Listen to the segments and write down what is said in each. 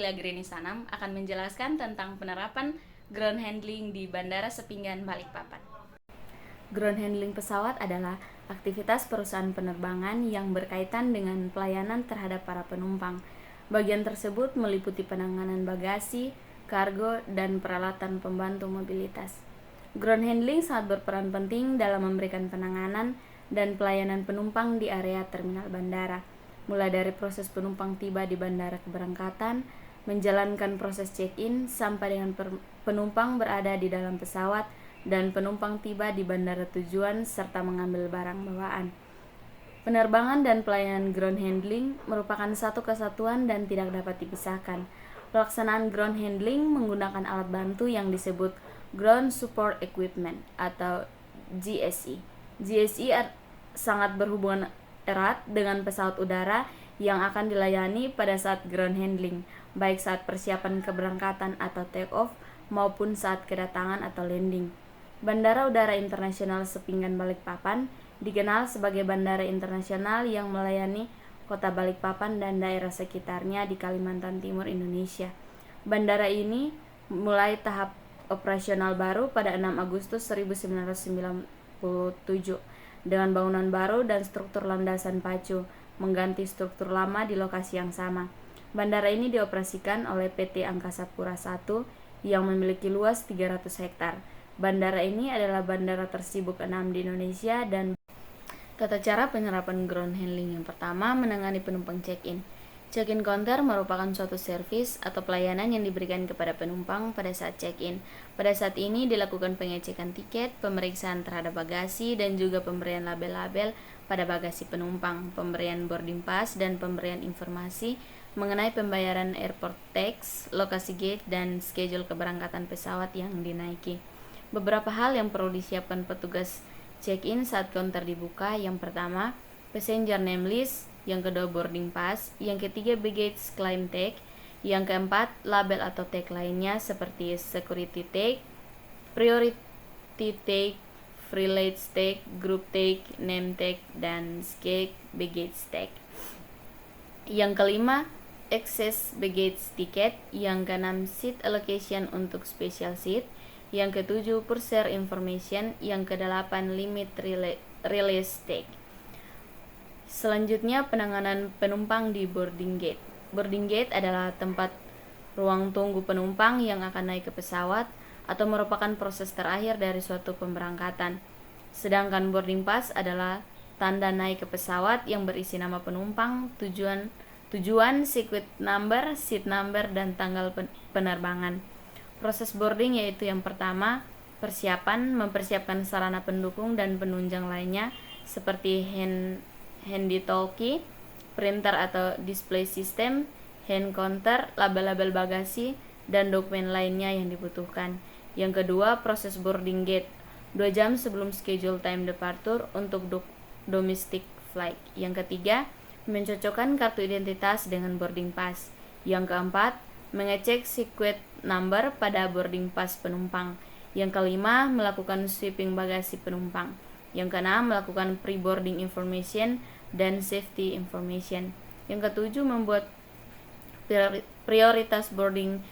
Cecilia Grenisanam akan menjelaskan tentang penerapan ground handling di Bandara Sepinggan Balikpapan. Ground handling pesawat adalah aktivitas perusahaan penerbangan yang berkaitan dengan pelayanan terhadap para penumpang. Bagian tersebut meliputi penanganan bagasi, kargo, dan peralatan pembantu mobilitas. Ground handling sangat berperan penting dalam memberikan penanganan dan pelayanan penumpang di area terminal bandara, mulai dari proses penumpang tiba di bandara keberangkatan, menjalankan proses check-in, sampai dengan penumpang berada di dalam pesawat dan penumpang tiba di bandara tujuan serta mengambil barang bawaan. Penerbangan dan pelayanan ground handling merupakan satu kesatuan dan tidak dapat dipisahkan. Pelaksanaan ground handling menggunakan alat bantu yang disebut Ground Support Equipment atau GSE. GSE sangat berhubungan erat dengan pesawat udara yang akan dilayani pada saat ground handling, baik saat persiapan keberangkatan atau take off maupun saat kedatangan atau landing. Bandara Udara Internasional Sepinggan Balikpapan dikenal sebagai bandara internasional yang melayani kota Balikpapan dan daerah sekitarnya di Kalimantan Timur, Indonesia. Bandara ini mulai tahap operasional baru pada 6 Agustus 1997 dengan bangunan baru dan struktur landasan pacu, mengganti struktur lama di lokasi yang sama. Bandara ini dioperasikan oleh PT Angkasa Pura I yang memiliki luas 300 hektar. Bandara ini adalah bandara tersibuk ke-6 di Indonesia. Dan tata cara penyerapan ground handling yang pertama, menangani penumpang check-in. Check-in counter merupakan suatu servis atau pelayanan yang diberikan kepada penumpang pada saat check-in. Pada saat ini dilakukan pengecekan tiket, pemeriksaan terhadap bagasi, dan juga pemberian label-label pada bagasi penumpang, pemberian boarding pass, dan pemberian informasi mengenai pembayaran airport tax, lokasi gate, dan schedule keberangkatan pesawat yang dinaiki. Beberapa hal yang perlu disiapkan petugas check-in saat counter dibuka. Yang pertama, passenger name list. Yang kedua, boarding pass. Yang ketiga, baggage claim tag. Yang keempat, label atau tag lainnya seperti security tag, priority tag, free late tag, group tag, name tag, dan skate baggage tag. Yang kelima, excess baggage ticket. Yang keenam, seat allocation untuk special seat. Yang ketujuh, purser information. Yang kedelapan, limit release tag. Selanjutnya, penanganan penumpang di boarding gate. Boarding gate adalah tempat ruang tunggu penumpang yang akan naik ke pesawat atau merupakan proses terakhir dari suatu pemberangkatan. Sedangkan boarding pass adalah tanda naik ke pesawat yang berisi nama penumpang, tujuan, seat number, dan tanggal penerbangan. Proses boarding yaitu yang pertama, mempersiapkan sarana pendukung dan penunjang lainnya seperti handy talkie, printer atau display system, hand counter, label-label bagasi, dan dokumen lainnya yang dibutuhkan. Yang kedua, proses boarding gate 2 jam sebelum schedule time departure untuk domestic flight. Yang ketiga, mencocokkan kartu identitas dengan boarding pass. Yang keempat, mengecek sequence number pada boarding pass penumpang. Yang kelima, melakukan sweeping bagasi penumpang. Yang keenam, melakukan pre-boarding information dan safety information. Yang ketujuh, membuat prioritas boarding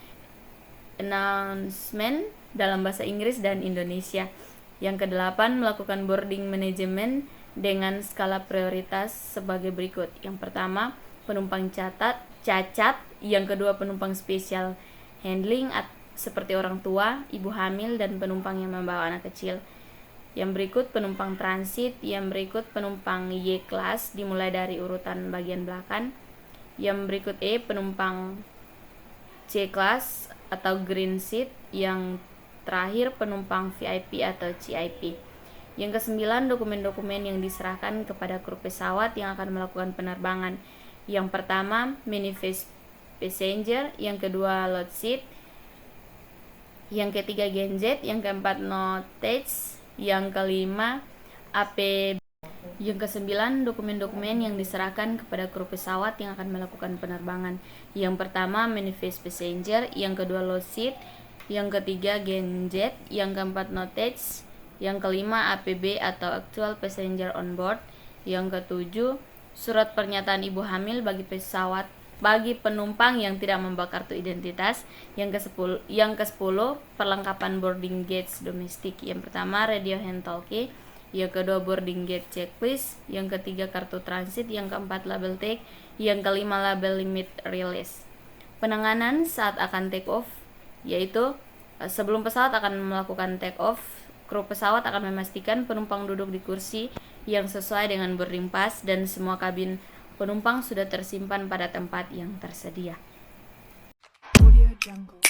announcement dalam bahasa Inggris dan Indonesia. Yang kedelapan, melakukan boarding management dengan skala prioritas sebagai berikut. Yang pertama, penumpang cacat. Yang kedua, penumpang special handling seperti orang tua, ibu hamil, dan penumpang yang membawa anak kecil. Yang berikut, penumpang transit. Yang berikut, penumpang Y class dimulai dari urutan bagian belakang. Yang berikut E, penumpang C class atau green seat. Yang terakhir, penumpang VIP atau CIP. Yang kesembilan, dokumen-dokumen yang diserahkan kepada kru pesawat yang akan melakukan penerbangan. Yang pertama, manifest passenger. Yang kedua, load sheet. Yang ketiga, genjet. Yang keempat, notage. Yang kelima, AP. Yang kesembilan, dokumen-dokumen yang diserahkan kepada kru pesawat yang akan melakukan penerbangan. Yang pertama, manifest passenger. Yang kedua, load sheet. Yang ketiga, genjet. Yang keempat, notage. Yang kelima, APB atau actual passenger on board. Yang ketujuh, surat pernyataan ibu hamil bagi pesawat bagi penumpang yang tidak membawa kartu identitas. Yang ke-10 perlengkapan boarding gates domestik. Yang pertama radio hand talkie, yang kedua boarding gate checklist, yang ketiga kartu transit, yang keempat label tag, yang kelima label limit release. Penanganan saat akan take off, yaitu sebelum pesawat akan melakukan take off, kru pesawat akan memastikan penumpang duduk di kursi yang sesuai dengan boarding pass dan semua kabin penumpang sudah tersimpan pada tempat yang tersedia. Audio Jungle.